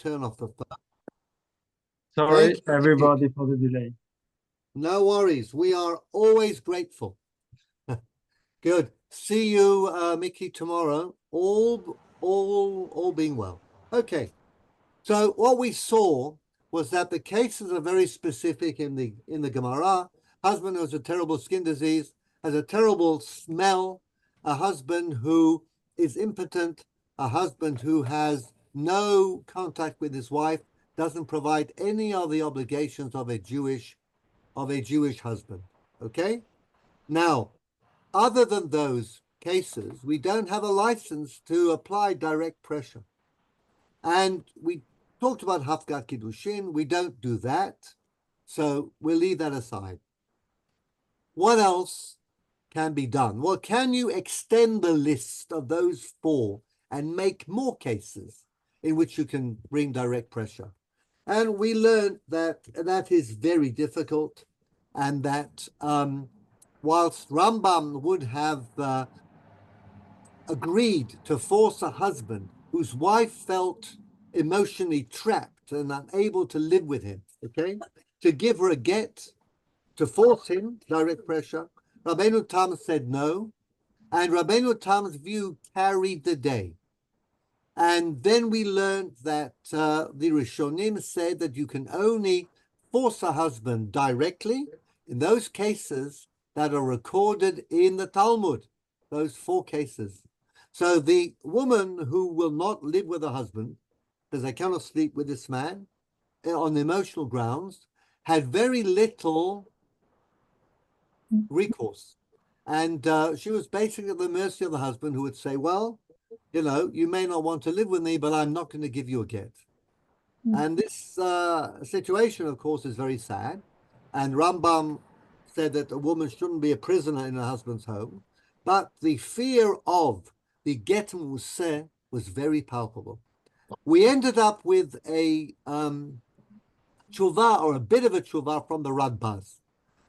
turn off the phone. Sorry, Thank you, everybody, Mickey. for the delay. No worries. We are always grateful. Good. See you, Mickey, tomorrow. All being well. Okay. So what we saw was that the cases are very specific in the Gemara. Husband who has a terrible skin disease, has a terrible smell, a husband who is impotent, a husband who has no contact with his wife, doesn't provide any of the obligations of a Jewish husband. Okay? Now, other than those cases, we don't have a license to apply direct pressure. And we talked about Hafgat Kiddushin. We don't do that. So we'll leave that aside. What else can be done? Well, can you extend the list of those four and make more cases in which you can bring direct pressure? And we learned that that is very difficult, and that whilst Rambam would have agreed to force a husband whose wife felt emotionally trapped and unable to live with him, okay, to give her a get, to force him, direct pressure, Rabbeinu Tam said no, and Rabbeinu Tam's view carried the day. And then we learned that the Rishonim said that you can only force a husband directly in those cases that are recorded in the Talmud, those four cases. So the woman who will not live with her husband because they cannot sleep with this man on emotional grounds had very little recourse. And she was basically at the mercy of the husband, who would say, well, you know, you may not want to live with me, but I'm not going to give you a get. And this situation, of course, is very sad. And Rambam said that a woman shouldn't be a prisoner in her husband's home. But the fear of the get museh was very palpable. We ended up with a tshuva, or a bit of a tshuva, from the Radbaz.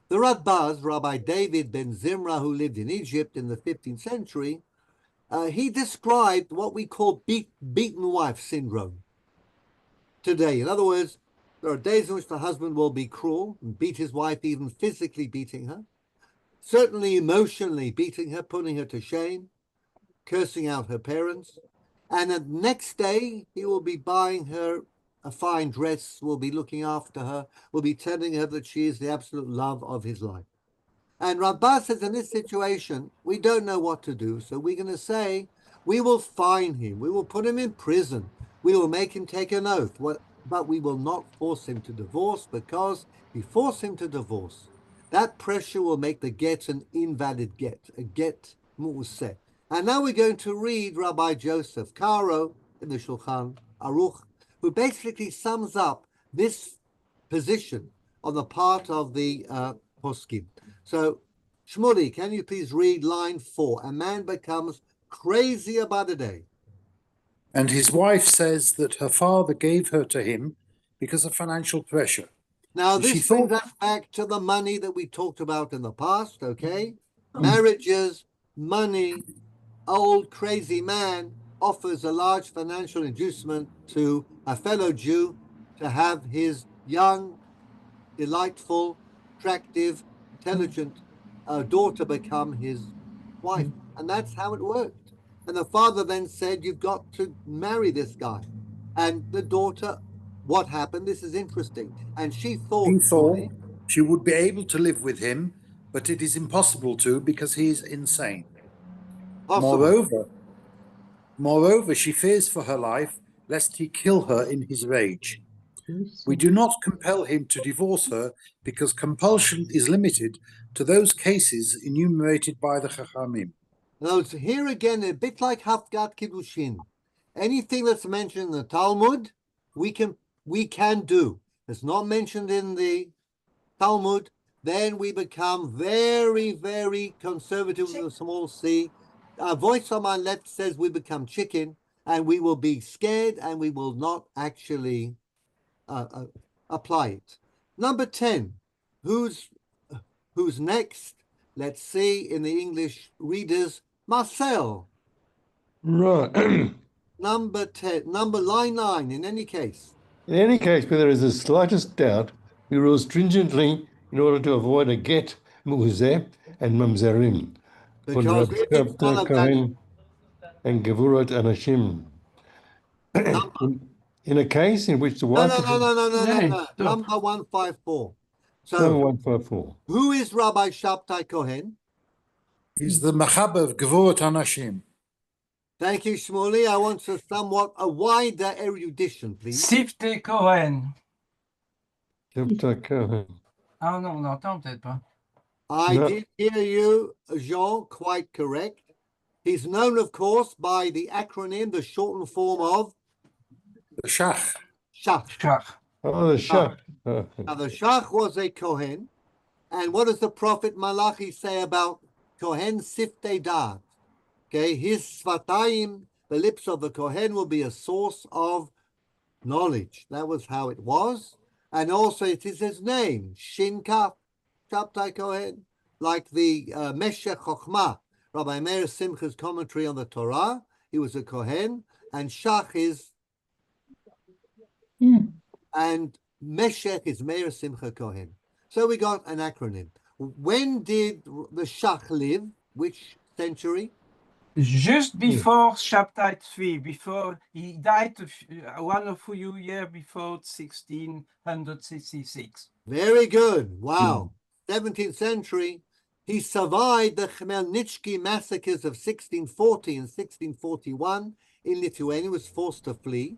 The Radbaz, Rabbi David ben Zimra, who lived in Egypt in the 15th century, he described what we call beaten wife syndrome today. In other words, there are days in which the husband will be cruel and beat his wife, even physically beating her, certainly emotionally beating her, putting her to shame, cursing out her parents. And the next day, he will be buying her a fine dress, will be looking after her, will be telling her that she is the absolute love of his life. And Rabbah says, in this situation, we don't know what to do. So we're going to say, we will fine him. We will put him in prison. We will make him take an oath. But we will not force him to divorce, because if we force him to divorce, that pressure will make the get an invalid get, a get mu'useh. And now we're going to read Rabbi Joseph Caro in the Shulchan Aruch, who basically sums up this position on the part of the poskim. So, Shmuley, can you please read line 4? A man becomes crazier by the day. And his wife says that her father gave her to him because of financial pressure. Now, And she this brings thought- us back to the money that we talked about in the past, okay? Marriages, money, old crazy man offers a large financial inducement to a fellow Jew to have his young, delightful, attractive, intelligent daughter become his wife. And that's how it worked. And the father then said, you've got to marry this guy. And the daughter, what happened? This is interesting. And she thought she would be able to live with him, but it is impossible to, because he is insane. Moreover, she fears for her life, lest he kill her in his rage. We do not compel him to divorce her, because compulsion is limited to those cases enumerated by the Chachamim. Now, here again, a bit like Hafgat Kiddushin. Anything that's mentioned in the Talmud, we can do. It's not mentioned in the Talmud, then we become very, very conservative with a small c. Our voice on my left says we become chicken, and we will be scared, and we will not actually apply it. Number 10, who's next? Let's see in the English readers. Marcel. Right. number 10, line 9, in any case. In any case, where there is the slightest doubt, we rule stringently in order to avoid a get, mu'uzeh, and mamzerim. Because if it's one of that Kohen and Gevurot Anashim. In a case in which the no, wife... no. Number 154. So, Number 154. who is Rabbi Shabtai Kohen? He's the Machaber of Gevurot Anashim. Thank you, Shmuley. I want a wider erudition, please. Sifte Cohen. Shabtai Kohen. Ah non, on n'entend peut-être pas. I No. did hear you, Jean, quite correct. He's known, of course, by the acronym, the shortened form of The Shach. Shach. Shach. Oh, the Shach. Oh. Now, the Shach was a Kohen. And what does the prophet Malachi say about Kohen Siftei Da'at? Okay, his Svatayim, the lips of the Kohen, will be a source of knowledge. That was how it was. And also it is his name, Shin Kaf, Shabtai Kohen, like the Meshech Chochmah, Rabbi Meir Simcha's commentary on the Torah. He was a Kohen, and Shach is, and Meshech is Meir Simcha Kohen. So we got an acronym. When did the Shach live? Which century? Just before Shabtai Tzvi, before he died one or few years before 1666. Very good. Wow. 17th century. He survived the Khmelnytsky massacres of 1640 and 1641 in Lithuania, was forced to flee.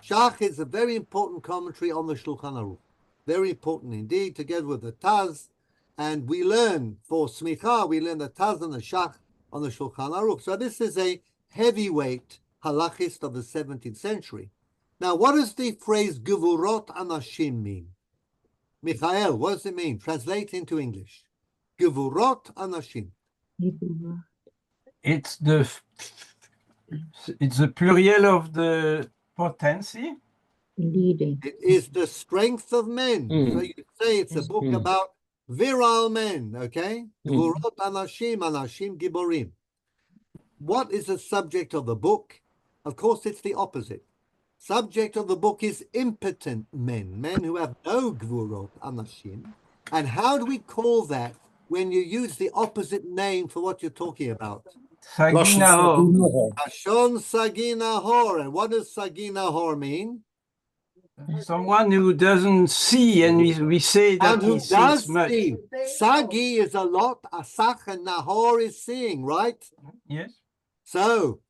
Shach is a very important commentary on the Shulchan Aruch. Very important indeed, together with the Taz. And we learn, for Smicha, we learn the Taz and the Shach on the Shulchan Aruch. So this is a heavyweight halachist of the 17th century. Now, what does the phrase Gevurot Anashim mean? Michael, what does it mean? Translate into English. Gevurot Anashim. It's the plurial of the potency. It is the strength of men. So you say it's a book about virile men, okay? Gevurot Anashim, Anashim Giborim. What is the subject of the book? Of course, it's the opposite. Subject of the book is impotent men, men who have no Gevurot Anashim. And how do we call that when you use the opposite name for what you're talking about? Sagina. Lashon Sagina Hor. And what does Sagina Hor mean? Someone who doesn't see, and we say that And who he does sees much. see. Sagi is a lot, Asach and Nahor is seeing, right? Yes. So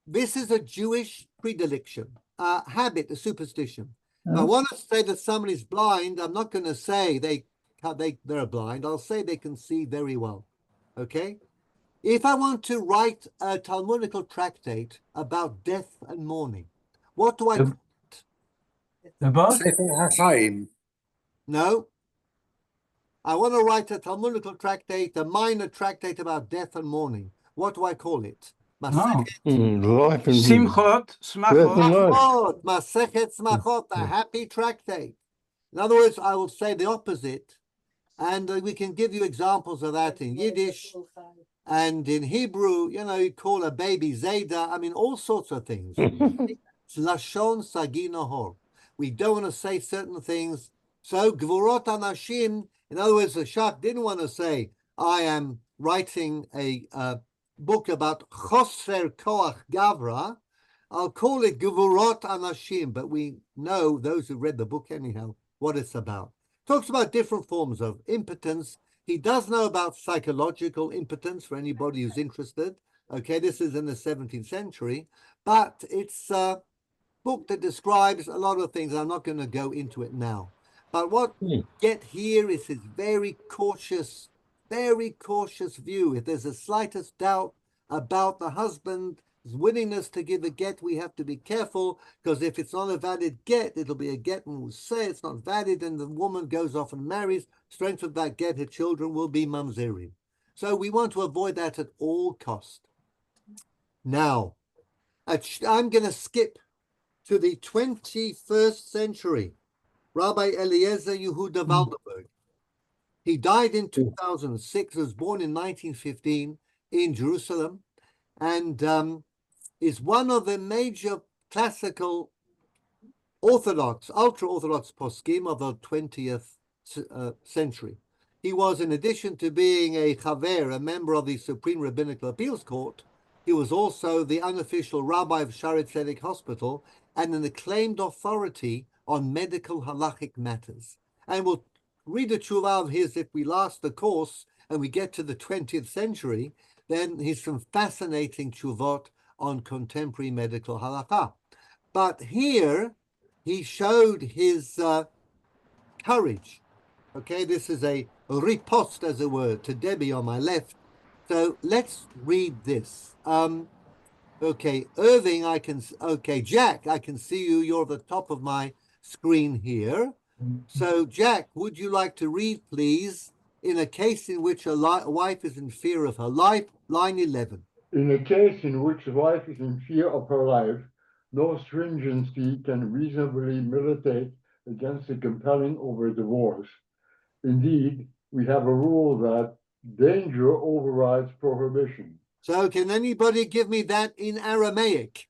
this is a Jewish predilection, a habit, a superstition. If I want to say that somebody's blind, I'm not going to say they're blind. I'll say they can see very well. Okay? If I want to write a Talmudical tractate about death and mourning, what do I call it? About? Sefer HaChaim. No. I want to write a Talmudical tractate, a minor tractate about death and mourning. What do I call it? No. Life and Simchot, Smachot. Smachot, Masechet Smachot, a happy tractate. In other words, I will say the opposite, and we can give you examples of that in Yiddish and in Hebrew. You know, you call a baby Zayda. I mean, all sorts of things. It's Lashon Sagi Nahor. We don't want to say certain things. So Gvurot Anashim, in other words, the Shach didn't want to say, I am writing a book about Chosfer Koach Gavra. I'll call it Gevurot Anashim, but we know, those who read the book anyhow, what it's about. Talks about different forms of impotence. He does know about psychological impotence for anybody who's interested. Okay, this is in the 17th century, but it's a book that describes a lot of things. I'm not going to go into it now. But what we get here is his very cautious view. If there's the slightest doubt about the husband's willingness to give a get, we have to be careful, because if it's not a valid get, it'll be a get and we'll say it's not valid, and the woman goes off and marries. Strength of that get, her children will be mamzerim. So we want to avoid that at all cost. Now, I'm going to skip to the 21st century. Rabbi Eliezer Yehuda Waldenberg. He died in 2006, was born in 1915 in Jerusalem. And is one of the major classical Orthodox, ultra-Orthodox poskim of the 20th century. He was, in addition to being a chaver, a member of the Supreme Rabbinical Appeals Court, he was also the unofficial rabbi of Shaare Tzedek Hospital and an acclaimed authority on medical halachic matters. And we'll read a tshuva of his if we last the course and we get to the 20th century, then he's some fascinating tshuvot on contemporary medical halakha. But here, he showed his courage. Okay, this is a riposte, as it were, to Debbie on my left. So let's read this. Okay, Irving, Jack, I can see you. You're at the top of my screen here. So, Jack, would you like to read, please, in a case in which a wife is in fear of her life, line 11. In a case in which a wife is in fear of her life, no stringency can reasonably militate against the compelling of a divorce. Indeed, we have a rule that danger overrides prohibition. So can anybody give me that in Aramaic?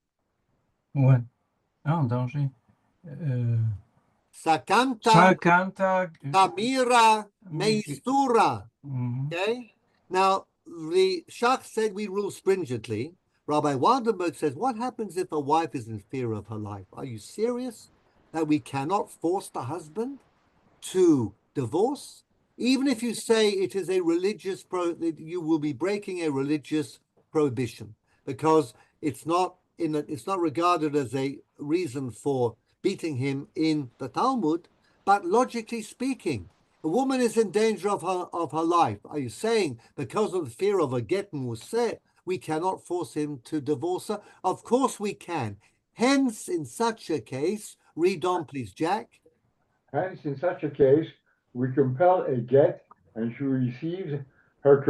Ouais. Ah, en danger. Sakanta Sakanta. Tamira Meisura. Mhm. Okay? Now, the Shach said we rule stringently. Rabbi Waldenberg says, what happens if a wife is in fear of her life? Are you serious that we cannot force the husband to divorce? Even if you say it is a religious you will be breaking a religious prohibition, because it's not regarded as a reason for beating him in the Talmud, but logically speaking, a woman is in danger of her life. Are you saying because of the fear of a get museh, we cannot force him to divorce her? Of course we can. Hence, in such a case, read on, please, Jack. Hence, in such a case, we compel a get and she receives her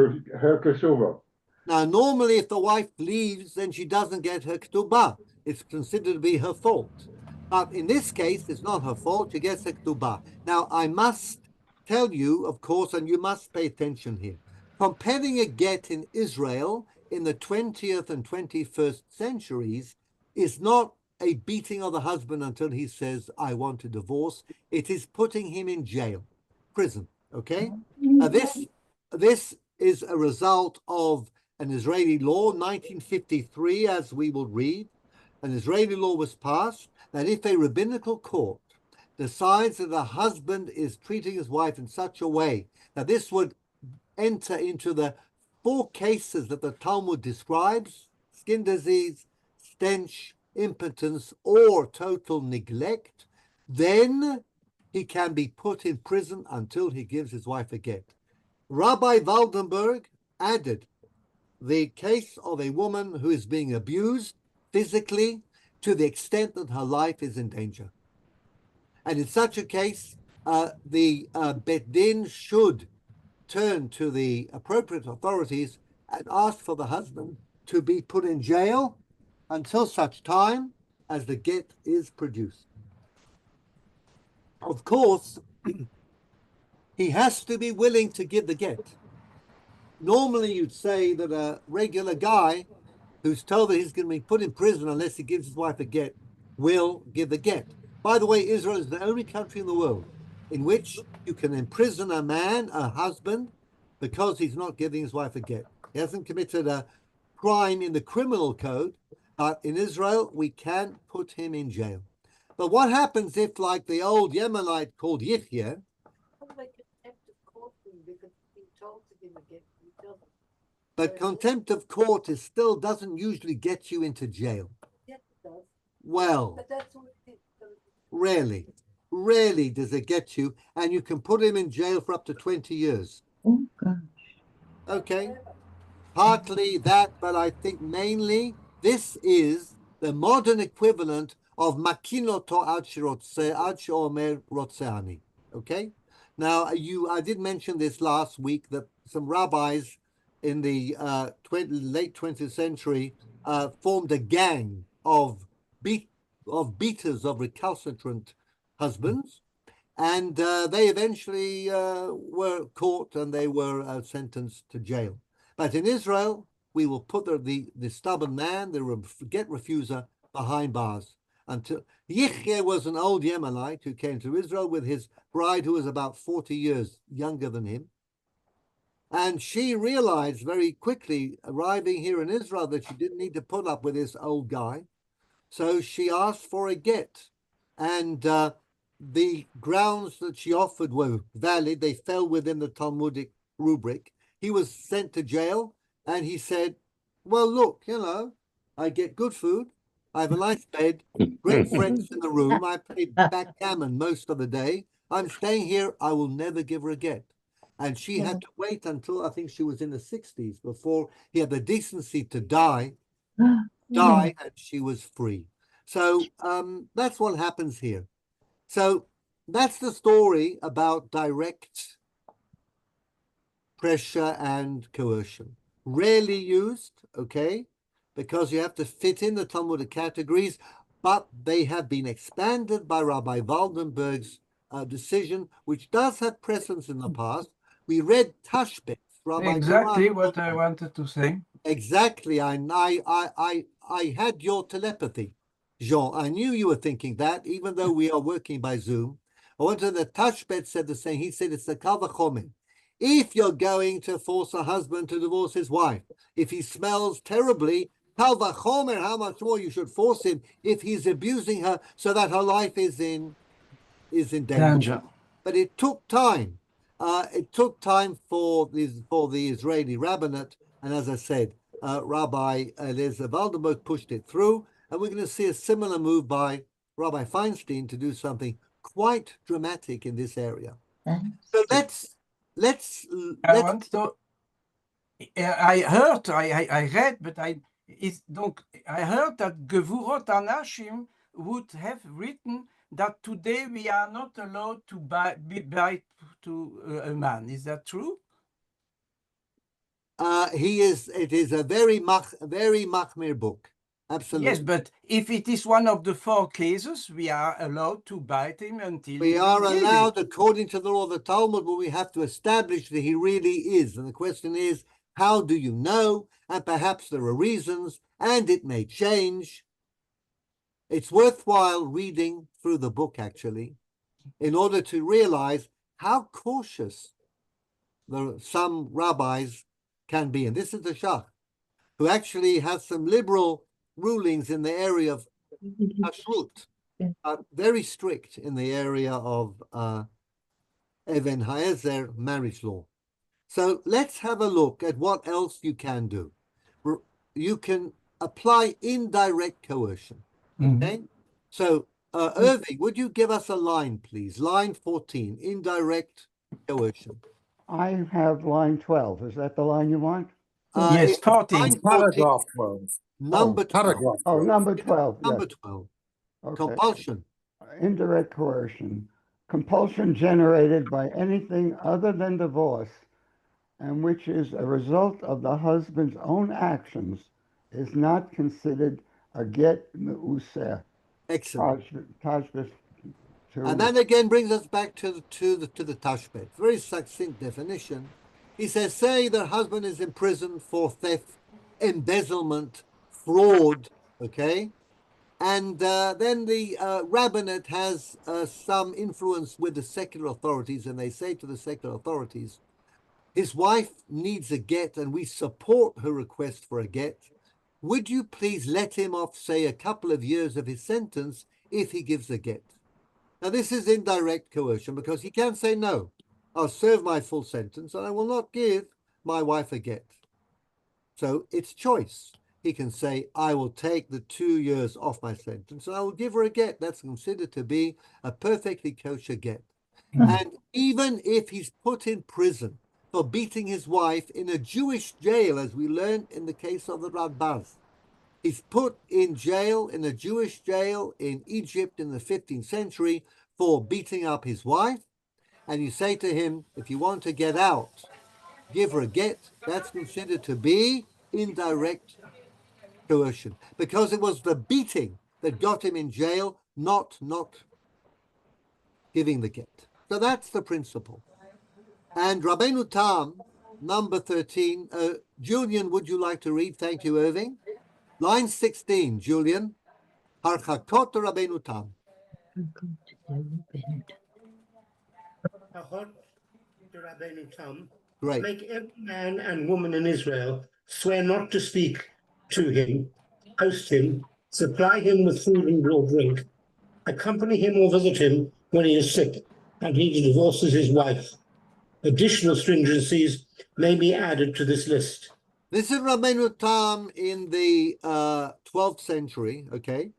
kesubah. Now, normally, if the wife leaves, then she doesn't get her ketubah. It's considered to be her fault. But in this case, it's not her fault. She gets her ketubah. Now, I must tell you, of course, and you must pay attention here. Comparing a get in Israel in the 20th and 21st centuries is not a beating of the husband until he says, I want a divorce. It is putting him in jail, prison, okay? This is a result of an Israeli law, 1953, as we will read. An Israeli law was passed that if a rabbinical court decides that the husband is treating his wife in such a way that this would enter into the 4 cases that the Talmud describes, skin disease, stench, impotence, or total neglect, then he can be put in prison until he gives his wife a get. Rabbi Waldenberg added the case of a woman who is being abused physically to the extent that her life is in danger. And in such a case, the Bet Din should turn to the appropriate authorities and ask for the husband to be put in jail until such time as the get is produced. Of course, he has to be willing to give the get. Normally, you'd say that a regular guy who's told that he's going to be put in prison unless he gives his wife a get will give the get. By the way, Israel is the only country in the world in which you can imprison a man, a husband, because he's not giving his wife a get. He hasn't committed a crime in the criminal code, but in Israel, we can put him in jail. But what happens if, like the old Yemenite called Yihya, but contempt of court still doesn't usually get you into jail? Yes, it does. Well, But that's what it does. rarely does it get you, and you can put him in jail for up to 20 years. Oh, gosh. Okay, partly that, but I think mainly this is the modern equivalent of makinoto ad sheomer rotzeani. Okay, now I did mention this last week that some rabbis in the late 20th century formed a gang of beaters of recalcitrant husbands, and they eventually were caught and they were sentenced to jail. But in Israel, we will put the stubborn man, the get refuser, behind bars. Until Yichye was an old Yemenite who came to Israel with his bride, who was about 40 years younger than him. And she realized very quickly, arriving here in Israel, that she didn't need to put up with this old guy. So she asked for a get. And the grounds that she offered were valid. They fell within the Talmudic rubric. He was sent to jail, and he said, well, look, I get good food. I have a nice bed, great friends in the room. I play backgammon most of the day. I'm staying here. I will never give her a get. And she had to wait until I think she was in the 60s before he had the decency to die, and she was free. So that's what happens here. So that's the story about direct pressure and coercion. Rarely used, okay, because you have to fit in the Talmudic categories, but they have been expanded by Rabbi Waldenberg's decision, which does have precedence in the past. We read Tashbetz, Rabbi Exactly Duran. what I wanted to say. Exactly. I had your telepathy, Jean. I knew you were thinking that, even though we are working by Zoom. I wanted the Tashbet said the same. He said it's the Kal V'chomer. If you're going to force a husband to divorce his wife, if he smells terribly, Kal V'chomer, how much more you should force him if he's abusing her so that her life is in danger. But it took time. It took time for the Israeli rabbinate, and as I said, Rabbi Eliezer Waldenberg pushed it through, and we're going to see a similar move by Rabbi Feinstein to do something quite dramatic in this area. So let's I want to. I heard, I read, but I heard that Gevurot Anashim would have written that today we are not allowed to bite to a man. Is that true? It is a very machmir book. Absolutely. Yes, but if it is one of the 4 cases, we are allowed to bite him until we are allowed, according to the law of the Talmud, but we have to establish that he really is. And the question is, how do you know? And perhaps there are reasons, and it may change. It's worthwhile reading through the book, actually, in order to realize how cautious some rabbis can be. And this is the Shach, who actually has some liberal rulings in the area of kashrut, very strict in the area of Even Haezer, marriage law. So let's have a look at what else you can do. You can apply indirect coercion. Okay? So, Irving, would you give us a line, please? Line 14, indirect coercion. I have line 12. Is that the line you want? Yes, 14. Line 14, Paragraph 12. number 12. Paragraph Oh, 12. number 12. Number Yes. 12. Okay. Compulsion. Indirect coercion. Compulsion generated by anything other than divorce and which is a result of the husband's own actions is not considered a get me'useh. Excellent. Tashbetz And that again brings us back to the Tashbet. Very succinct definition. He says, say the husband is in prison for theft, embezzlement, fraud, okay? And then the rabbinate has some influence with the secular authorities, and they say to the secular authorities, his wife needs a get, and we support her request for a get. Would you please let him off, say, a couple of years of his sentence if he gives a get? Now, this is indirect coercion because he can say, no, I'll serve my full sentence and I will not give my wife a get. So it's choice. He can say, I will take the 2 years off my sentence and I will give her a get. That's considered to be a perfectly kosher get. And even if he's put in prison for beating his wife in a Jewish jail, as we learned in the case of the Radbaz, he's put in jail, in a Jewish jail in Egypt in the 15th century for beating up his wife. And you say to him, if you want to get out, give her a get. That's considered to be indirect coercion because it was the beating that got him in jail, not giving the get. So that's the principle. And Rabbeinu Tam number 13. Julian, would you like to read? Thank you, Irving. Line 16, Julian. Harchakot Rabbeinu Tam. Great. Make every man and woman in Israel swear not to speak to him, host him, supply him with food and or drink, accompany him or visit him when he is sick and he divorces his wife. Additional stringencies may be added to this list. This is Rabbeinu Tam in the 12th century, okay?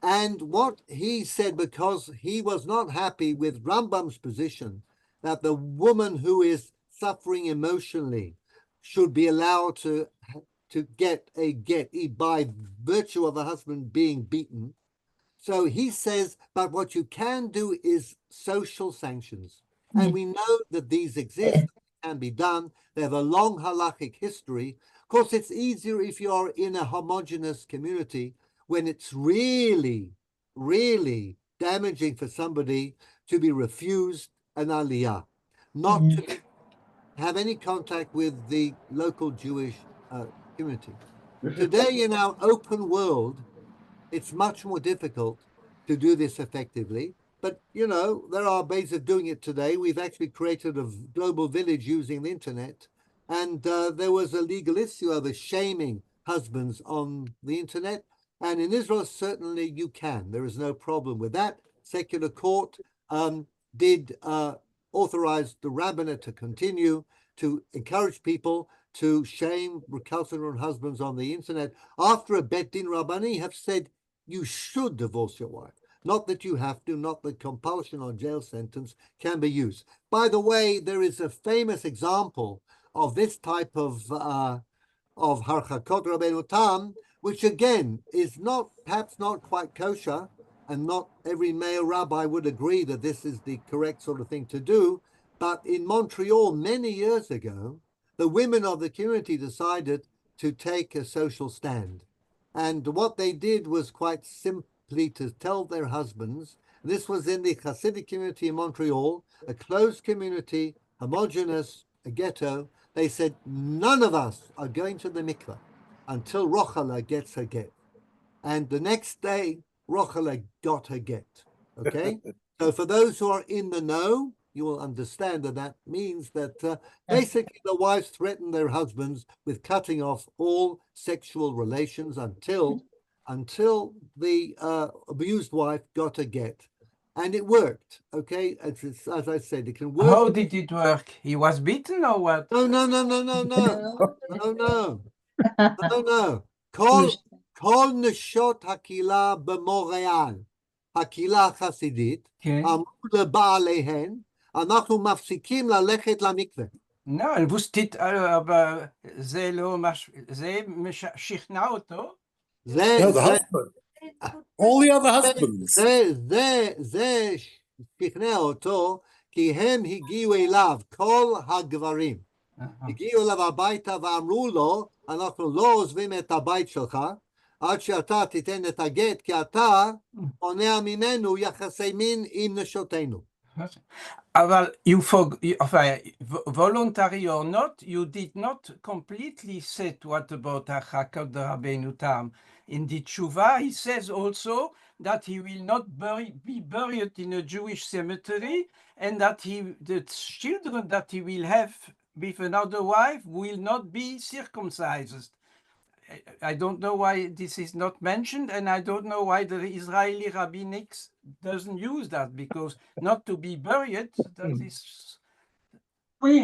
And what he said, because he was not happy with Rambam's position that the woman who is suffering emotionally should be allowed to get a get by virtue of a husband being beaten. So he says, but what you can do is social sanctions. And we know that these exist, can be done. They have a long halachic history. Of course, it's easier if you're in a homogeneous community when it's really, really damaging for somebody to be refused an aliyah, not to have any contact with the local Jewish community. Today, in our open world, it's much more difficult to do this effectively. But, you know, there are ways of doing it today. We've actually created a global village using the internet. And there was a legal issue over shaming husbands on the internet. And in Israel, certainly you can. There is no problem with that. Secular court did authorize the rabbinate to continue to encourage people to shame recalcitrant husbands on the internet after a Bet Din Rabbani have said you should divorce your wife. Not that you have to, not that compulsion or jail sentence can be used. By the way, there is a famous example of this type of Harchakot Rabbeinu Tam, which again is not, perhaps not quite kosher, and not every male rabbi would agree that this is the correct sort of thing to do. But in Montreal, many years ago, the women of the community decided to take a social stand. And what they did was quite simple. To tell their husbands, this was in the Hasidic community in Montreal, a closed community, homogeneous, a ghetto. They said, none of us are going to the mikveh until Rochala gets her get. And the next day, Rochala got her get, okay? So for those who are in the know, you will understand that that means that basically the wives threaten their husbands with cutting off all sexual relations until the abused wife got a get. And it worked, okay? As I said, it can work. How did it work? He was beaten or what? No. Kol neshot hakila b'Montreal, הקהילה החסידית, אמרו לבעליהן, אנחנו מפסיקים ללכת למקווה. לא, לבוסטית, אבל זה לא, זה שכנע אותו? No, the husband. All the other husbands. זה שכנע אותו, כי הם הגיעו אליו, כל הגברים. הגיעו אליו הביתה ואמרו לו, אנחנו לא עוזבים את הבית שלך, עד שאתה תיתן את הגט, כי אתה מונע ממנו יחסי מין עם נשותינו. אבל voluntary or not, you did not completely say what about Harchakot Rabbeinu Tam. In the Tshuva, he says also that he will not be buried in a Jewish cemetery, and that the children that he will have with another wife will not be circumcised. I don't know why this is not mentioned, and I don't know why the Israeli rabbinics doesn't use that, because not to be buried, that is... We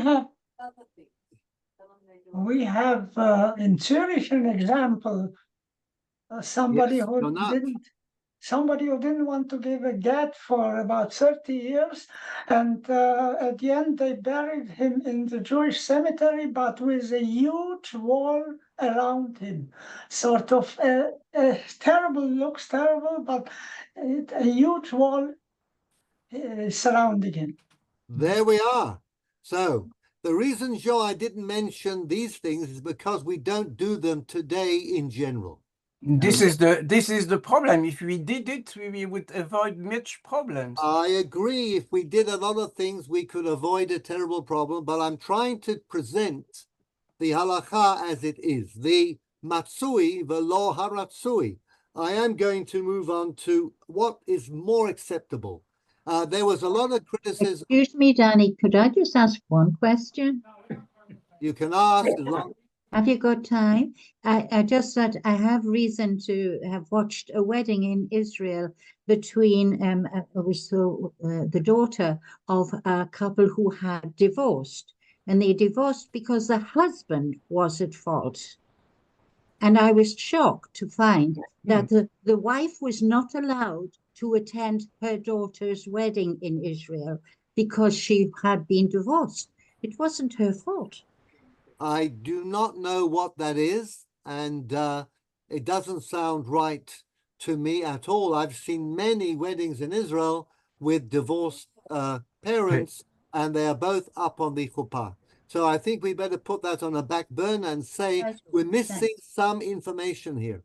have in Zurich an example, somebody who didn't want to give a get for about 30 years, and at the end they buried him in the Jewish cemetery, but with a huge wall around him, sort of terrible, looks terrible, but a huge wall surrounding him. There we are. So the reason, Joe, I didn't mention these things is because we don't do them today in general. This is the problem. If we did it, we would avoid much problems. I agree. If we did a lot of things, we could avoid a terrible problem. But I'm trying to present the halacha as it is, the matsui velo haratsui. I am going to move on to what is more acceptable. There was a lot of criticism. Excuse me, Danny, could I just ask one question? You can ask as long. Have you got time? I just said I have reason to have watched a wedding in Israel between the daughter of a couple who had divorced, and they divorced because the husband was at fault. And I was shocked to find that the wife was not allowed to attend her daughter's wedding in Israel because she had been divorced. It wasn't her fault. I do not know what that is, and it doesn't sound right to me at all. I've seen many weddings in Israel with divorced parents, and they are both up on the chuppah. So I think we better put that on a back burner and say we're missing some information here.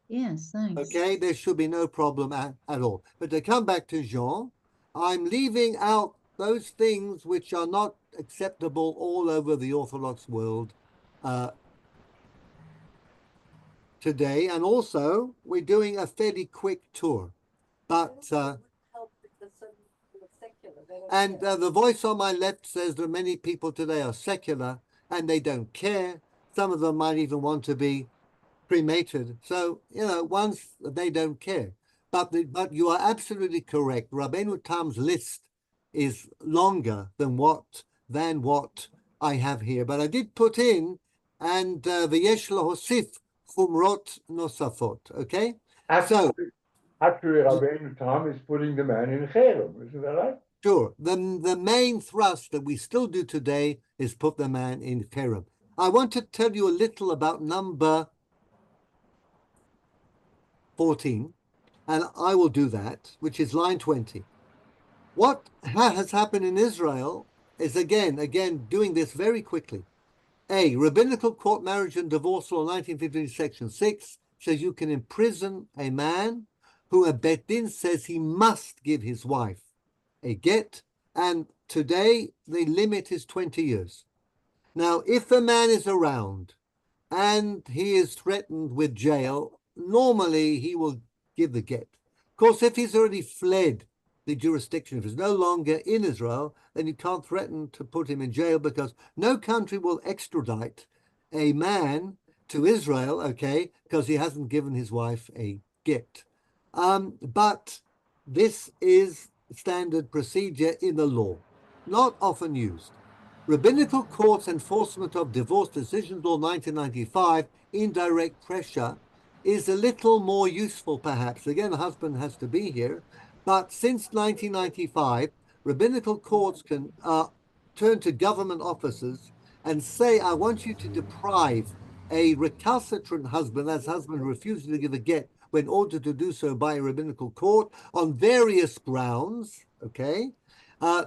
Yes, thanks. Okay, there should be no problem at all. But to come back to Jean, I'm leaving out those things which are not acceptable all over the Orthodox world today. And also, we're doing a fairly quick tour. But the voice on my left says that many people today are secular and they don't care. Some of them might even want to be cremated. So, once they don't care. But you are absolutely correct. Rabbeinu Tam's list is longer than what I have here. But I did put in, and v'yesh lahosif chumrot nosafot, okay? Actually, Rabbeinu Tam is putting the man in cherem, isn't that right? Sure. The main thrust that we still do today is put the man in cherem. I want to tell you a little about number 14, and I will do that, which is line 20. What has happened in Israel is, again, doing this very quickly. A, Rabbinical Court Marriage and Divorce Law 1915, Section 6, says you can imprison a man who a bet din says he must give his wife a get, and today the limit is 20 years. Now, if the man is around and he is threatened with jail, normally he will give the get. Of course, if he's already fled the jurisdiction, if he's no longer in Israel, then you can't threaten to put him in jail, because no country will extradite a man to Israel, okay, because he hasn't given his wife a get. But this is standard procedure in the law, not often used. Rabbinical Courts Enforcement of Divorce Decisions Law 1995, indirect pressure, is a little more useful, perhaps. Again, the husband has to be here. But since 1995, rabbinical courts can turn to government officers and say, I want you to deprive a recalcitrant husband, that's husband refusing to give a get when ordered to do so by a rabbinical court on various grounds, okay?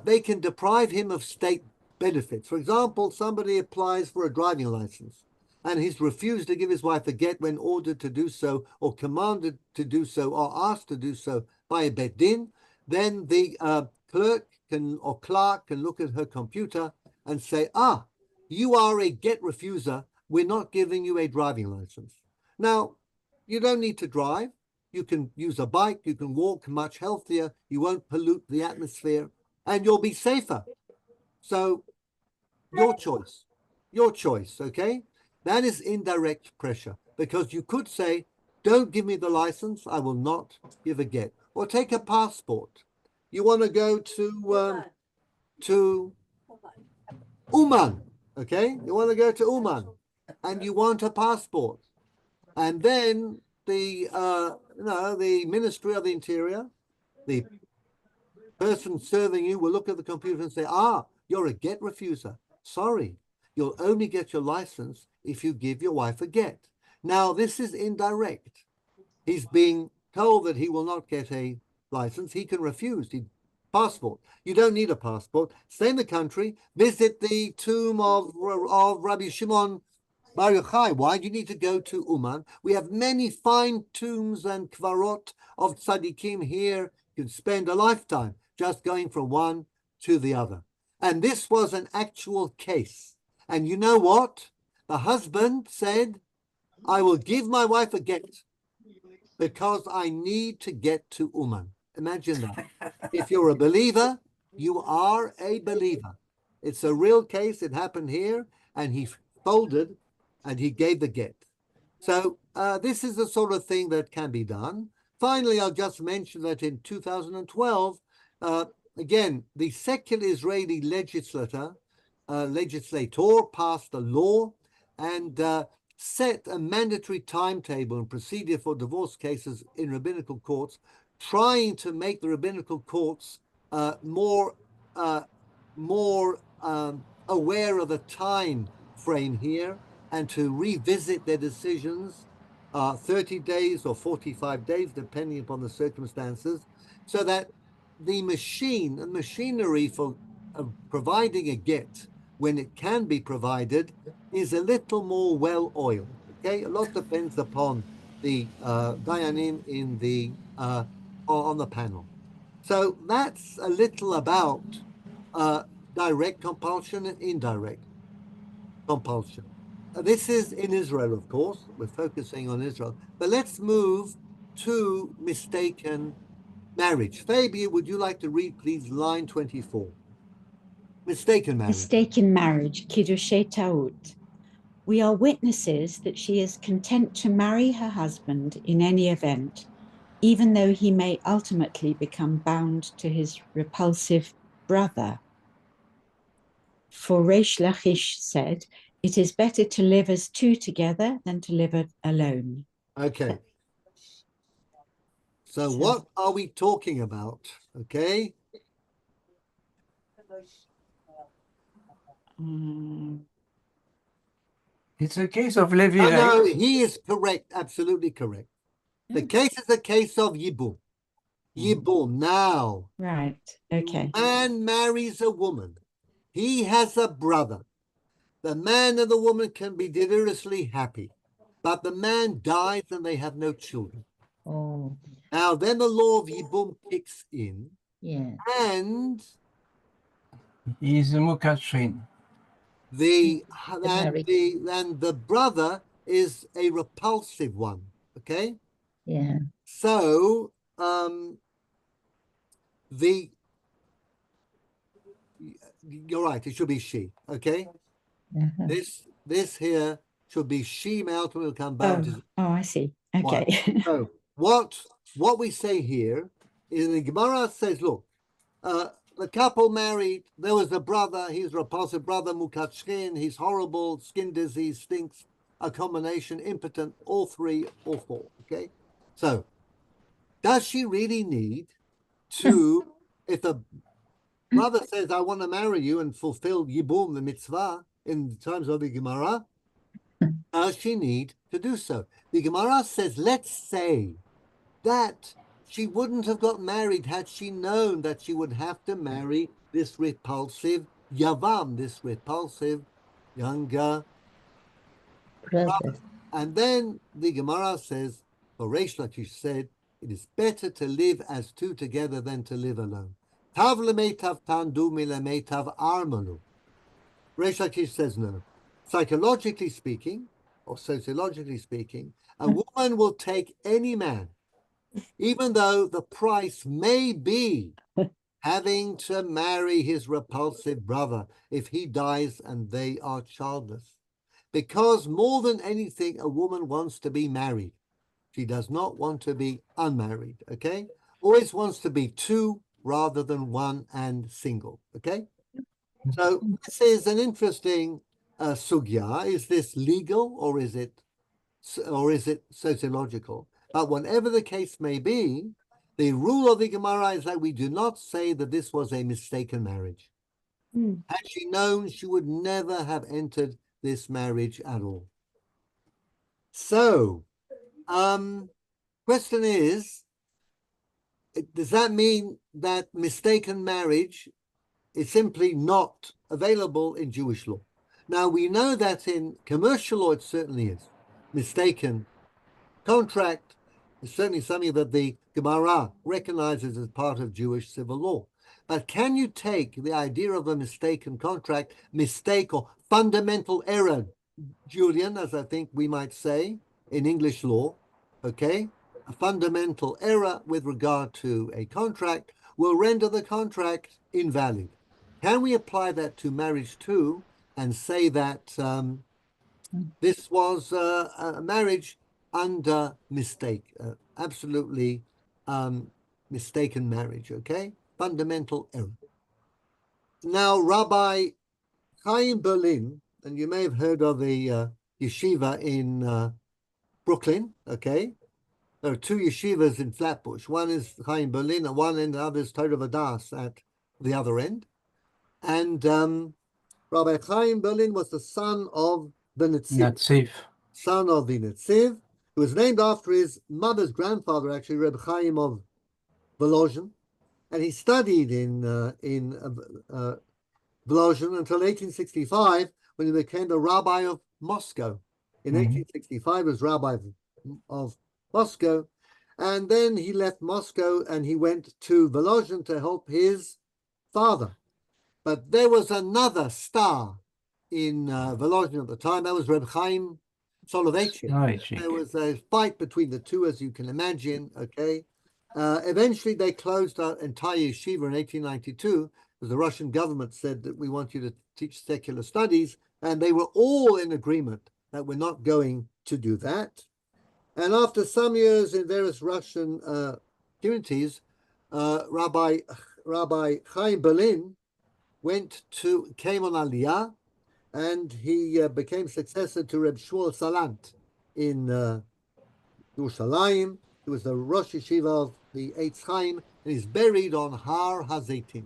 They can deprive him of state benefits. For example, somebody applies for a driving license and he's refused to give his wife a get when ordered to do so, or commanded to do so, or asked to do so by a bet din. Then the clerk can look at her computer and say, you are a get refuser, we're not giving you a driving license. Now, you don't need to drive. You can use a bike, you can walk, much healthier, you won't pollute the atmosphere, and you'll be safer. So, your choice, okay? That is indirect pressure, because you could say, don't give me the license, I will not give a get. Or take a passport. You want to go to Uman, okay? You want to go to Uman, and you want a passport. And then the Ministry of the Interior, the person serving you will look at the computer and say, you're a get refuser. Sorry, you'll only get your license if you give your wife a get. Now, this is indirect. He's being told that he will not get a license. He can refuse the passport. You don't need a passport. Stay in the country, visit the tomb of Rabbi Shimon Bar Yochai, why do you need to go to Uman? We have many fine tombs and kvarot of tzaddikim here. You can spend a lifetime just going from one to the other. And this was an actual case. And you know what? The husband said, I will give my wife a get because I need to get to Uman. Imagine that. If you're a believer, you are a believer. It's a real case. It happened here, and he folded and he gave the get. So this is the sort of thing that can be done. Finally, I'll just mention that in 2012, again, the secular Israeli legislator passed a law and set a mandatory timetable and procedure for divorce cases in rabbinical courts, trying to make the rabbinical courts more aware of the time frame here and to revisit their decisions 30 days or 45 days, depending upon the circumstances, so that the machinery for providing a get when it can be provided is a little more well-oiled. Okay, a lot depends upon the dayanim in the on the panel. So that's a little about direct compulsion and indirect compulsion. This is in Israel, of course. We're focusing on Israel. But let's move to mistaken marriage. Fabi, would you like to read, please, line 24? Mistaken marriage. Mistaken marriage, Kiddushei Ta'ut. We are witnesses that she is content to marry her husband in any event, even though he may ultimately become bound to his repulsive brother. For Reish Lachish said, it is better to live as two together than to live alone. Okay. So what are we talking about? Okay. It's a case of Levi. No, he is correct, absolutely correct. The case is a case of Yibum. Yibum, now. Right, okay. Man marries a woman. He has a brother. The man and the woman can be deliriously happy, but the man dies and they have no children. Oh. Now, then the law of Yibum kicks in. Yeah. And he's a Mukashrin. The brother is a repulsive one. Okay. Yeah. So you're right. It should be she. Okay. Uh-huh. This here should be she. May ultimately come back. Oh, I see. Okay. So what we say here is the Gemara says, look, the couple married, there was a brother, he's a repulsive brother, mukachrin, he's horrible, skin disease, stinks, a combination, impotent, all three, all four, okay? So, does she really need to, if the brother says, I want to marry you and fulfill Yibum, the mitzvah, in terms of the Gemara, does she need to do so? The Gemara says, let's say that she wouldn't have got married had she known that she would have to marry this repulsive Yavam, this repulsive younger brother. And then the Gemara says, for Reish Lakish said, it is better to live as two together than to live alone. Tav lemeitav tandu milemeitav armanu. Reish Lakish says no. Psychologically speaking, or sociologically speaking, a woman will take any man, even though the price may be having to marry his repulsive brother if he dies and they are childless. Because more than anything, a woman wants to be married. She does not want to be unmarried, okay? Always wants to be two rather than one and single, okay? So this is an interesting sugya. Is this legal or is it sociological? But whatever the case may be, the rule of the Gemara is that we do not say that this was a mistaken marriage. Had she known, she would never have entered this marriage at all. So, question is, does that mean that mistaken marriage is simply not available in Jewish law? Now, we know that in commercial law, it certainly is. Mistaken contract is certainly something that the Gemara recognizes as part of Jewish civil law. But can you take the idea of a mistaken contract, mistake or fundamental error, Julian, as I think we might say in English law, okay? A fundamental error with regard to a contract will render the contract invalid. Can we apply that to marriage too and say that this was a marriage under mistake, absolutely mistaken marriage, okay? Fundamental error. Now, Rabbi Chaim Berlin, and you may have heard of the yeshiva in Brooklyn, okay? There are two yeshivas in Flatbush. One is Chaim Berlin at one end, the other is Torah Vadas at the other end. And Rabbi Chaim Berlin was the son of the Netziv. Son of the Netziv, who was named after his mother's grandfather, actually, Reb Chaim of Volozhin. And he studied in Volozhin until 1865, when he became the rabbi of Moscow. In 1865, he was rabbi of Moscow. And then he left Moscow and he went to Volozhin to help his father. But there was another star in Volozhin at the time. That was Reb Chaim Soloveitchik. There was a fight between the two, as you can imagine, okay? Eventually, they closed our entire yeshiva in 1892 because the Russian government said that we want you to teach secular studies, and they were all in agreement that we're not going to do that. And after some years in various Russian communities, Rabbi Chaim Berlin came on Aliyah, and he became successor to Reb Shmuel Salant in Yerushalayim. He was the Rosh Yeshiva of the Eitz Chaim, and he's buried on Har HaZeitim.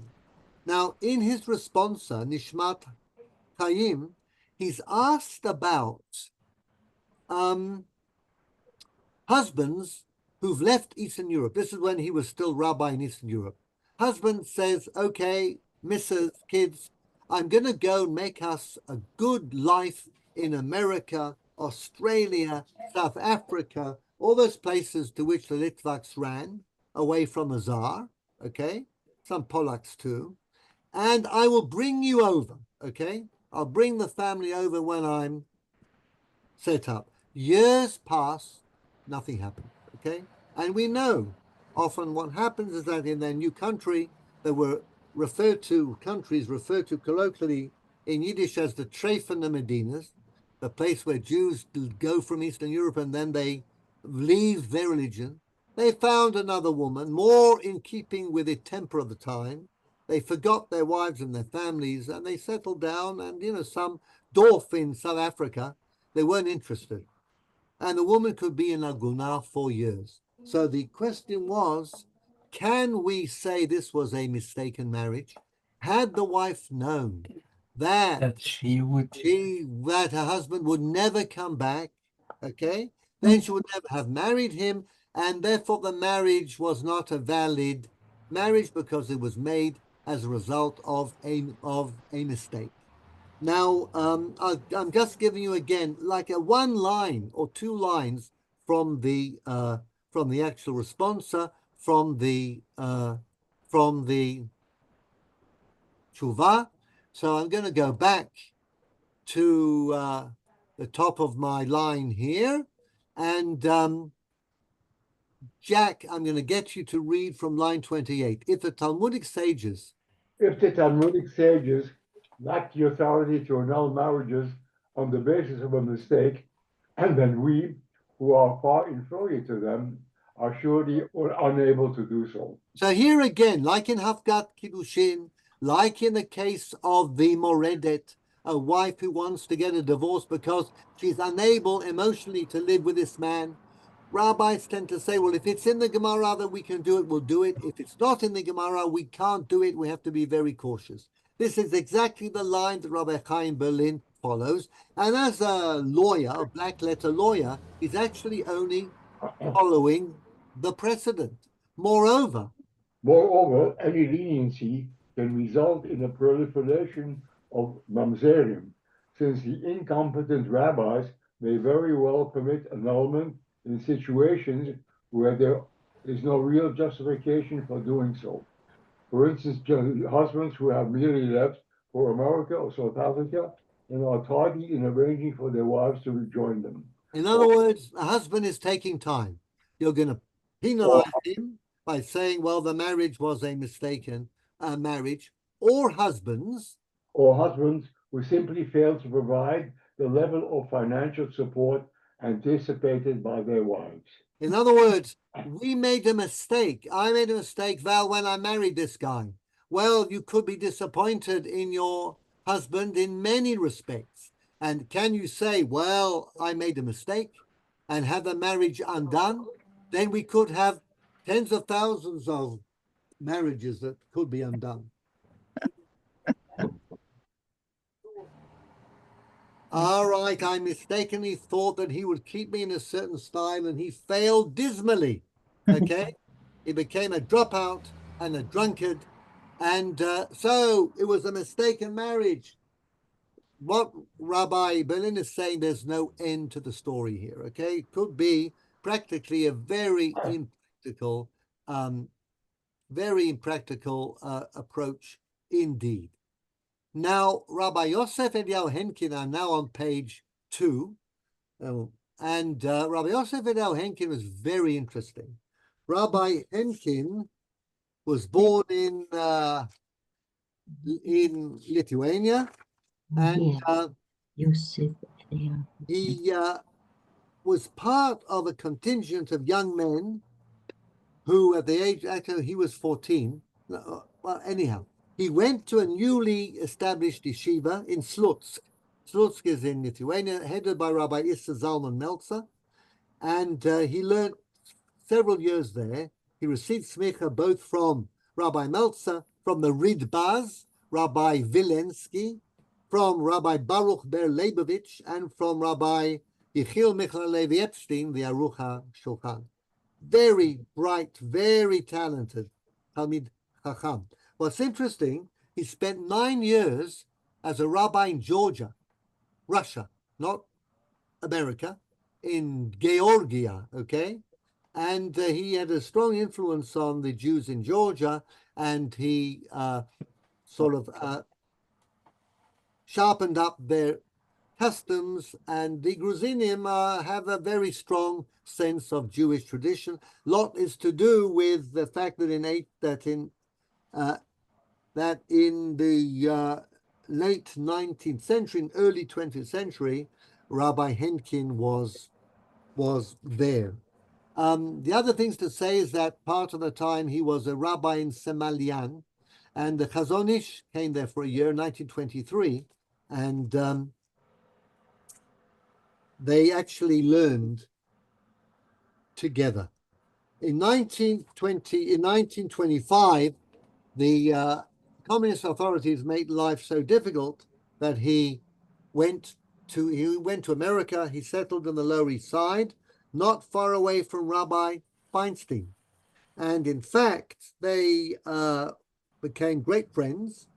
Now, in his Responsa, Nishmat Chaim, he's asked about husbands who've left Eastern Europe. This is when he was still rabbi in Eastern Europe. Husband says, okay, Mrs. Kids, I'm going to go make us a good life in America, Australia, South Africa, all those places to which the Litvaks ran away from a Tsar, okay? Some Polacks too. And I will bring you over, okay? I'll bring the family over when I'm set up. Years pass, nothing happens, okay? And we know often what happens is that in their new country, they were countries referred to colloquially in Yiddish as the Treffen Medinas, the place where Jews go from Eastern Europe and then they leave their religion. They found another woman, more in keeping with the temper of the time. They forgot their wives and their families, and they settled down, and, some Dorf in South Africa, they weren't interested. And the woman could be in Aguna for years. So the question was, can we say this was a mistaken marriage? Had the wife known that her husband would never come back, okay, then she would never have married him, and therefore the marriage was not a valid marriage because it was made as a result of a mistake. Now, I'm just giving you again like a one line or two lines from the actual responsa, from the tshuva. So I'm going to go back to the top of my line here, and Jack, I'm going to get you to read from line 28. If the Talmudic sages lack the authority to annul marriages on the basis of a mistake, and then we, who are far inferior to them, are surely unable to do so. So here again, like in Hafgat Kiddushin, like in the case of the Moredet, a wife who wants to get a divorce because she's unable emotionally to live with this man, rabbis tend to say, well, if it's in the Gemara that we can do it, we'll do it. If it's not in the Gemara, we can't do it. We have to be very cautious. This is exactly the line that Rabbi Chaim Berlin follows. And as a lawyer, a black letter lawyer, he's actually only following the precedent. Moreover, any leniency can result in a proliferation of mamzerim, since the incompetent rabbis may very well permit annulment in situations where there is no real justification for doing so. For instance, husbands who have merely left for America or South Africa and are tardy in arranging for their wives to rejoin them. In other words, a husband is taking time. You're going to penalize him by saying, well, the marriage was a mistaken marriage, or husbands who simply fail to provide the level of financial support anticipated by their wives. In other words, we made a mistake. I made a mistake, Val, when I married this guy. Well, you could be disappointed in your husband in many respects. And can you say, well, I made a mistake and have the marriage undone? Then we could have tens of thousands of marriages that could be undone. All right, I mistakenly thought that he would keep me in a certain style and he failed dismally, okay? He became a dropout and a drunkard, and so it was a mistaken marriage. What Rabbi Berlin is saying, there's no end to the story here, okay? It could be practically a very impractical approach indeed. Now, Rabbi Yosef Eliyahu Henkin are now on page 2. And Rabbi Yosef Eliyahu Henkin was very interesting. Rabbi Henkin was born in Lithuania. And he was part of a contingent of young men who at the age, actually he was 14. Well, anyhow, he went to a newly established yeshiva in Slutsk. Slutsk is in Lithuania, headed by Rabbi Issa Zalman Meltzer. And he learned several years there. He received smicha both from Rabbi Meltzer, from the Ridbaz, Rabbi Vilensky, from Rabbi Baruch Ber Leibovich, and from Rabbi Yechiel Michael Levi Epstein, the Aruch HaShulchan. Very bright, very talented Talmid Chacham. What's interesting, he spent 9 years as a rabbi in Georgia, Russia, not America, in Georgia, okay? And he had a strong influence on the Jews in Georgia, and he sharpened up their customs, and the Gruzinim have a very strong sense of Jewish tradition. Lot is to do with the fact that in the late 19th century and early 20th century, Rabbi Henkin was there. The other things to say is that part of the time he was a rabbi in Semalian, and the Chazon Ish came there for a year, 1923, and they actually learned together. In 1925, the communist authorities made life so difficult that he went to America. He settled in the Lower East Side, not far away from Rabbi Feinstein. And in fact, they became great friends.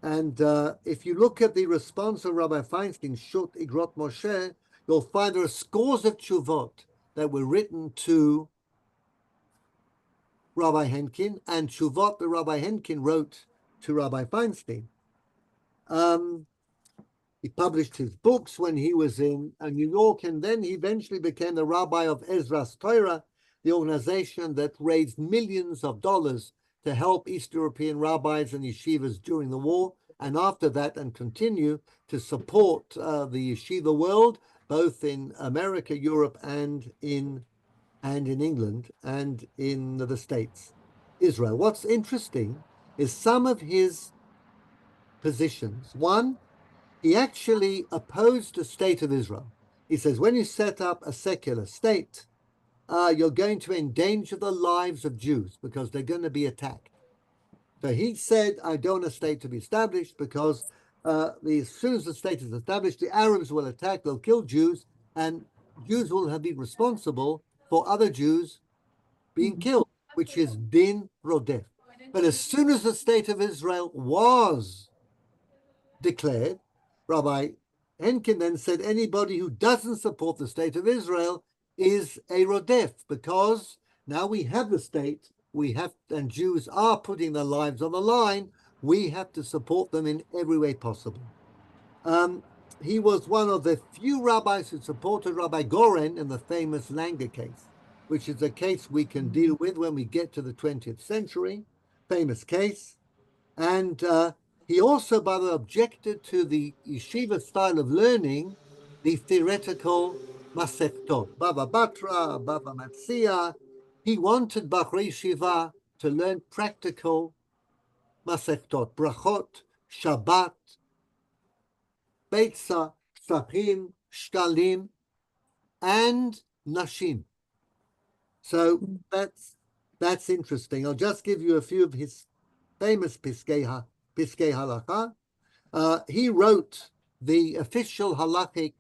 And if you look at the response of Rabbi Feinstein, Shut Igrot Moshe, you'll find there are scores of tshuvot that were written to Rabbi Henkin, and tshuvot that Rabbi Henkin wrote to Rabbi Feinstein. He published his books when he was in New York, and then he eventually became the rabbi of Ezras Torah, the organization that raised millions of dollars to help East European rabbis and yeshivas during the war, and after that, and continue to support the yeshiva world, both in America, Europe, and in England, and in the States, Israel. What's interesting is some of his positions. One, he actually opposed the state of Israel. He says, when you set up a secular state, you're going to endanger the lives of Jews because they're going to be attacked. So he said, I don't want a state to be established because as soon as the state is established, the Arabs will attack, they'll kill Jews, and Jews will have been responsible for other Jews being killed, which is din rodef. But as soon as the state of Israel was declared, Rabbi Henkin then said anybody who doesn't support the state of Israel is a rodef, because now we have the state, and Jews are putting their lives on the line. We have to support them in every way possible. He was one of the few rabbis who supported Rabbi Goren in the famous Langer case, which is a case we can deal with when we get to the 20th century, famous case. And he also, by the way, objected to the yeshiva style of learning, the theoretical Masechtot, Bava Batra, Bava Matzia. He wanted Bachri Yeshiva to learn practical Masechtot, Brachot, Shabbat, Beitza, Shapim, Shkalim, and Nashim. So that's interesting. I'll just give you a few of his famous Piskei Halakha. He wrote the official halakhic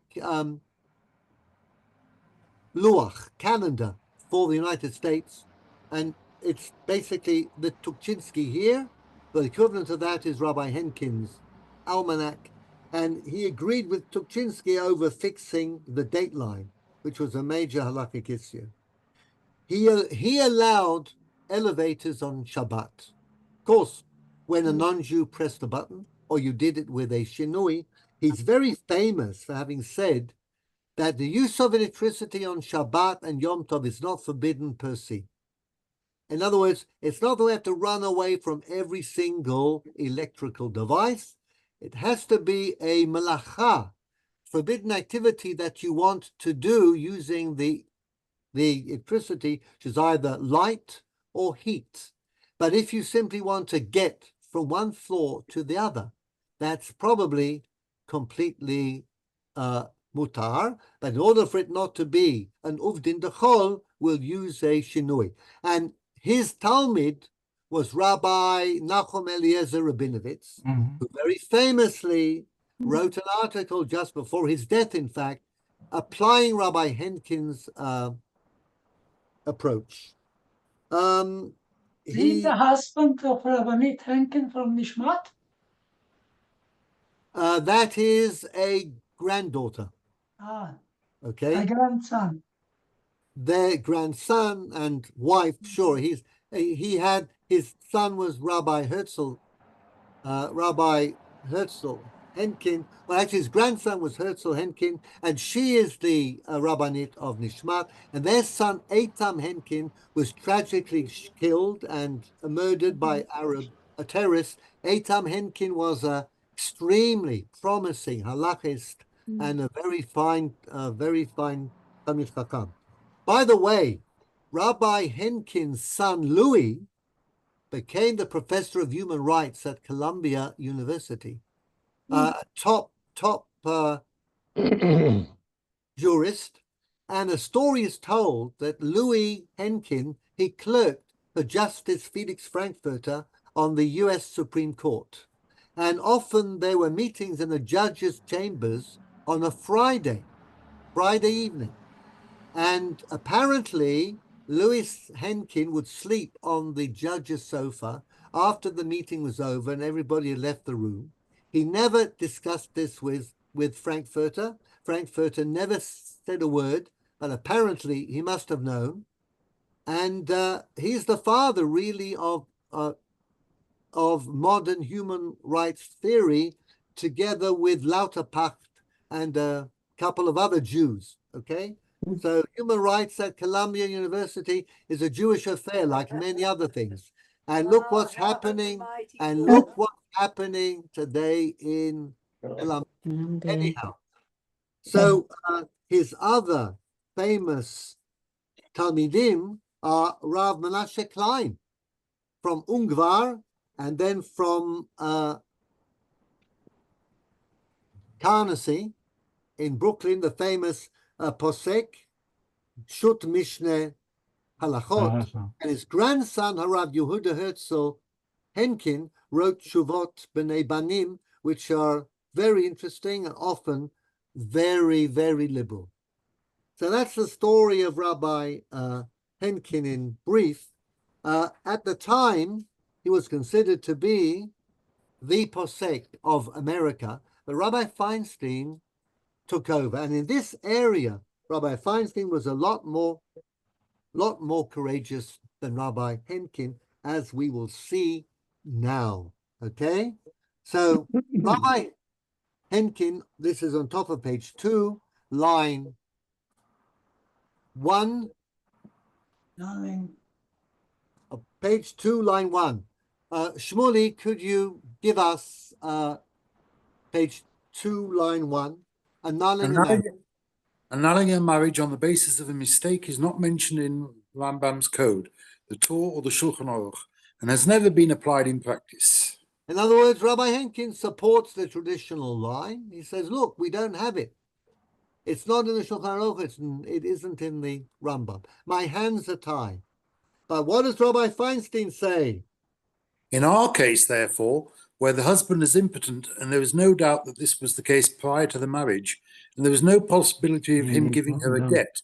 luach, calendar for the United States, and it's basically the Tukhchinsky here. The equivalent of that is Rabbi Henkin's almanac, and he agreed with Tukhchinsky over fixing the date line, which was a major halakhic issue. He allowed elevators on Shabbat. Of course, when a non-Jew pressed a button, or you did it with a shinui, he's very famous for having said that the use of electricity on Shabbat and Yom Tov is not forbidden per se. In other words, it's not that we have to run away from every single electrical device. It has to be a malacha, forbidden activity that you want to do using the electricity, which is either light or heat. But if you simply want to get from one floor to the other, that's probably completely mutar. But in order for it not to be an uvdin dechol, we'll use a shinui. And his Talmud was Rabbi Nachum Eliezer Rabinovitz, who very famously wrote an article just before his death, in fact, applying Rabbi Henkin's approach. He's the husband of Rabbanit Henkin from Nishmat? That is a granddaughter. Okay. A grandson. Their grandson and wife, sure. He had, his son was Rabbi Herzl Henkin. Well, actually, his grandson was Herzl Henkin, and she is the Rabbanit of Nishmat. And their son, Eitam Henkin, was tragically killed and murdered by a terrorist. Eitam Henkin was a extremely promising halachist and a very fine Talmid Chacham. By the way, Rabbi Henkin's son, Louis, became the professor of human rights at Columbia University. Top jurist, and a story is told that Louis Henkin, he clerked for Justice Felix Frankfurter on the US Supreme Court. And often there were meetings in the judge's chambers on a Friday evening. And apparently, Louis Henkin would sleep on the judge's sofa after the meeting was over and everybody had left the room. He never discussed this with Frankfurter. Frankfurter never said a word, but apparently he must have known. And he's the father, really, of modern human rights theory, together with Lauterpacht and a couple of other Jews, okay? So human rights at Columbia University is a Jewish affair, like many other things. And look what's happening, today in Columbia. Anyhow, so his other famous Talmidim are Rav Menashe Klein from Ungvar, and then from Carnegie in Brooklyn, the famous Posek, Shut Mishneh Halachot, and his grandson, Harav Yehuda Herzl Henkin, wrote Shuvot B'nei Banim, which are very interesting and often very, very liberal. So that's the story of Rabbi Henkin in brief. At the time, he was considered to be the Posek of America, but Rabbi Feinstein took over. And in this area, Rabbi Feinstein was a lot more courageous than Rabbi Henkin, as we will see now. Okay? So Rabbi Henkin, this is on top of page 2, line 1. Page 2, line 1. Shmuley, could you give us page 2, line 1? Annulling a marriage. Annulling a marriage on the basis of a mistake is not mentioned in Rambam's code, the Torah or the Shulchan Aruch, and has never been applied in practice. In other words, Rabbi Henkin supports the traditional line. He says, look, we don't have it. It's not in the Shulchan Aruch, it isn't in the Rambam. My hands are tied. But what does Rabbi Feinstein say? In our case, therefore, where the husband is impotent, and there is no doubt that this was the case prior to the marriage, and there was no possibility of him giving her a get,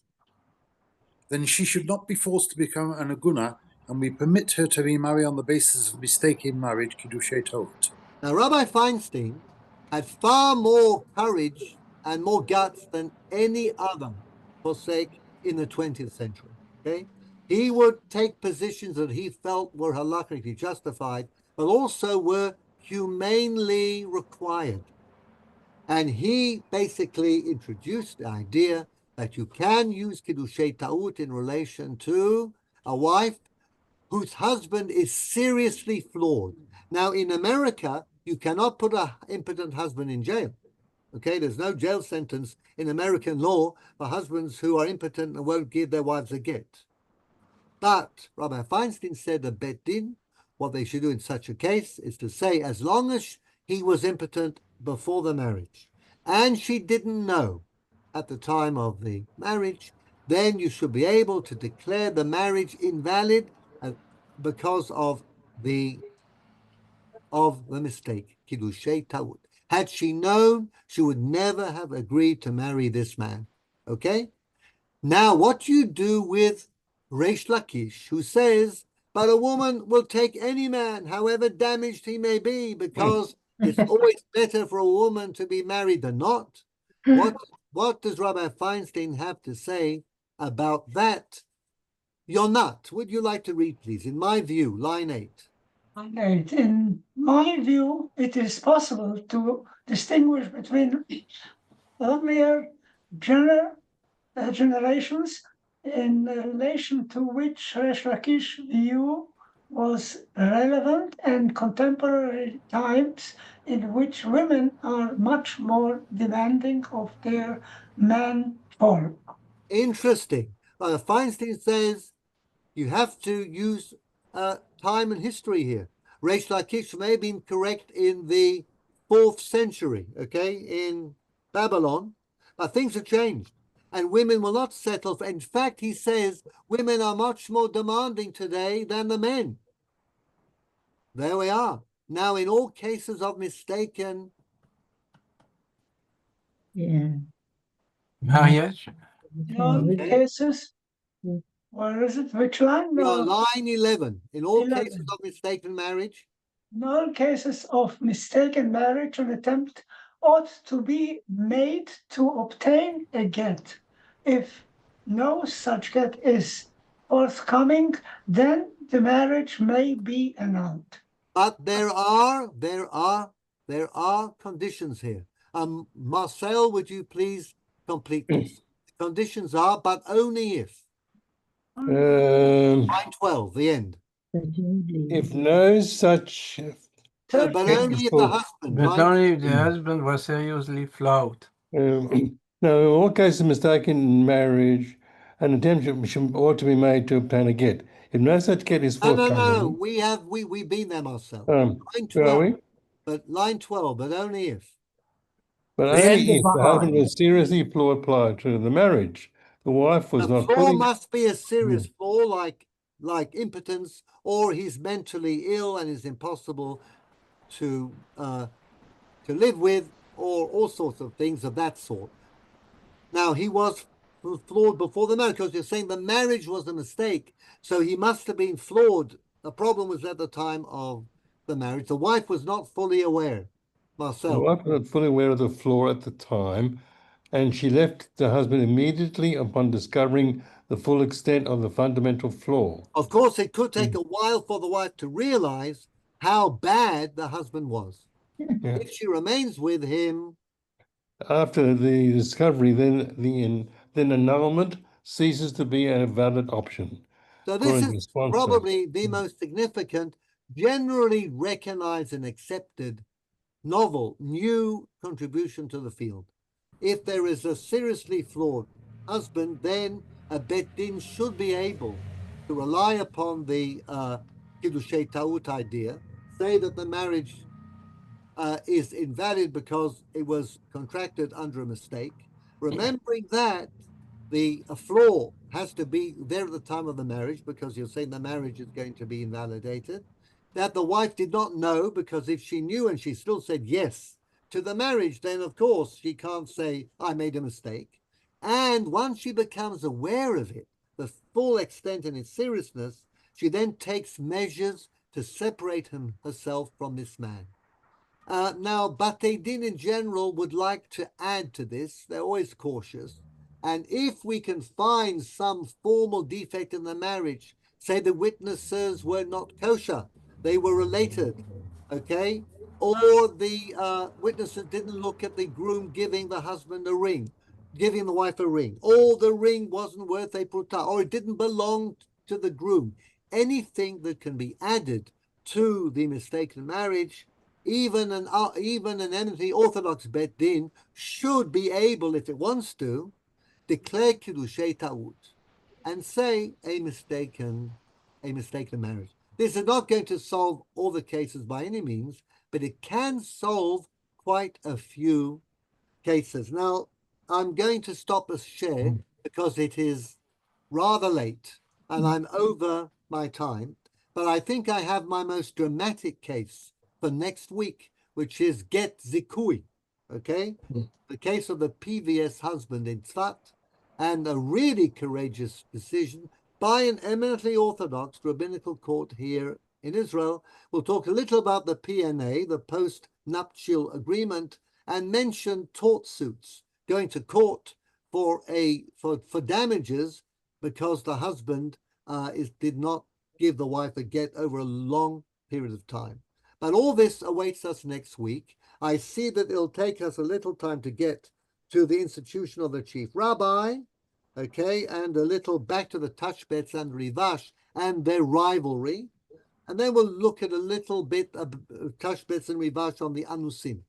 then she should not be forced to become an aguna, and we permit her to remarry on the basis of mistake in marriage, kiddushay Torah. Now, Rabbi Feinstein had far more courage and more guts than any other posek in the 20th century. Okay, he would take positions that he felt were halakhically justified, but also were humanely required. And he basically introduced the idea that you can use kiddushay ta'ut in relation to a wife whose husband is seriously flawed. Now, in America, you cannot put an impotent husband in jail. Okay, there's no jail sentence in American law for husbands who are impotent and won't give their wives a get. But Rabbi Feinstein said that Bet Din, what they should do in such a case is to say, as long as he was impotent before the marriage, and she didn't know at the time of the marriage, then you should be able to declare the marriage invalid because of the mistake, kiddushay ta'ut. Had she known, she would never have agreed to marry this man. Okay? Now, what do you do with Reish Lakish, who says, but a woman will take any man, however damaged he may be, because it's always better for a woman to be married than not? What does Rabbi Feinstein have to say about that? Yonat, would you like to read, please? In my view, line 8. In my view, it is possible to distinguish between earlier generations in relation to which Reish Lakish's view was relevant, and contemporary times in which women are much more demanding of their man-form. Interesting. Feinstein says you have to use time and history here. Reish Lakish may have been correct in the 4th century, okay, in Babylon, but things have changed. And women will not settle for, in fact, he says women are much more demanding today than the men. There we are. Now, in all cases of mistaken marriage. In all cases, where is it? Which line? Line 11. In all 11. cases of mistaken marriage. In all cases of mistaken marriage, an attempt ought to be made to obtain a get. If no such get is forthcoming, then the marriage may be annulled. But there are conditions here. Marcel, would you please complete this? The conditions are, but only if. Line 12, the end. If no such... but only if the husband. But only if the husband was seriously flawed. Now, in all cases of mistaken marriage, an attempt ought to be made to obtain a get. If no such get is forthcoming... No. We've been there, Marcel. Line 12. But line 12, but only if. But only if the husband was seriously flawed prior to the marriage. The wife was not fully... must be a serious flaw, like impotence, or he's mentally ill and is impossible to live with, or all sorts of things of that sort. Now, he was flawed before the marriage, because you're saying the marriage was a mistake, so he must have been flawed. The problem was at the time of the marriage. The wife was not fully aware. Marcel. The wife was not fully aware of the flaw at the time. and she left the husband immediately upon discovering the full extent of the fundamental flaw. Of course, it could take a while for the wife to realize how bad the husband was. Yeah. If she remains with him, after the discovery, then annulment ceases to be a valid option. so this According is to Responsa. probably the most significant, generally recognized and accepted novel, new contribution to the field. If there is a seriously flawed husband, then a Bet Din should be able to rely upon the Kiddushei Ta'ut idea, say that the marriage is invalid because it was contracted under a mistake, remembering that the flaw has to be there at the time of the marriage because you're saying the marriage is going to be invalidated, that the wife did not know, because if she knew and she still said yes to the marriage, then of course she can't say, I made a mistake. And once she becomes aware of it, the full extent and its seriousness, she then takes measures to separate herself from this man. Now, Batei Din in general would like to add to this. They're always cautious. And if we can find some formal defect in the marriage, say the witnesses were not kosher, they were related, okay? Or the witnesses didn't look at the groom giving the husband a ring, giving the wife a ring, or the ring wasn't worth a pruta, or it didn't belong to the groom. Anything that can be added to the mistaken marriage, even an eminently Orthodox Bet Din should be able, if it wants to, declare Kiddushei Ta'ut and say a mistaken marriage. This is not going to solve all the cases by any means, but it can solve quite a few cases. Now, I'm going to stop a share because it is rather late and I'm over my time, but I think I have my most dramatic case for next week, which is Get Zikui, okay? The case of the PVS husband in Tzfat, and a really courageous decision by an eminently Orthodox rabbinical court here in Israel. We'll talk a little about the PNA, the post-nuptial agreement, and mention tort suits, going to court for damages because the husband did not give the wife a get over a long period of time. But all this awaits us next week. I see that it'll take us a little time to get to the institution of the chief rabbi, okay, and a little back to the Tashbetz and Rivash and their rivalry. And then we'll look at a little bit of Tashbetz and Rivash on the Anusim,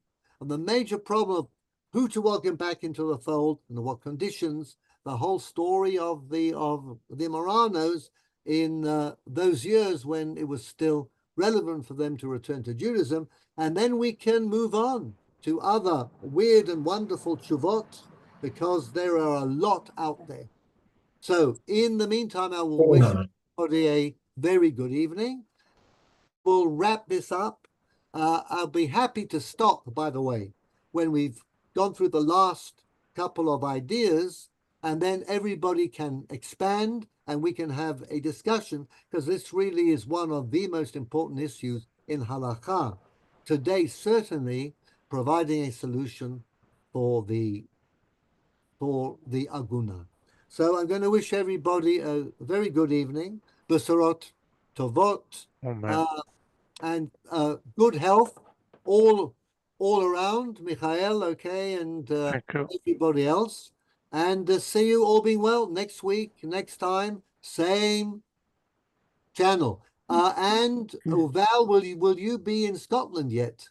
on the major problem of who to welcome back into the fold and what conditions, the whole story of the Moranos in those years when it was still relevant for them to return to Judaism, and then we can move on to other weird and wonderful tshuvot, because there are a lot out there. So in the meantime, I will wish everybody a very good evening. We'll wrap this up. I'll be happy to stop, by the way, when we've gone through the last couple of ideas, and then everybody can expand and we can have a discussion, because this really is one of the most important issues in halakha today, certainly providing a solution for the aguna. So I'm going to wish everybody a very good evening, besorot tovot, and good health all around, Michael, okay, and everybody else. And see you all being well next week, next time, same channel. And Val, will you be in Scotland yet?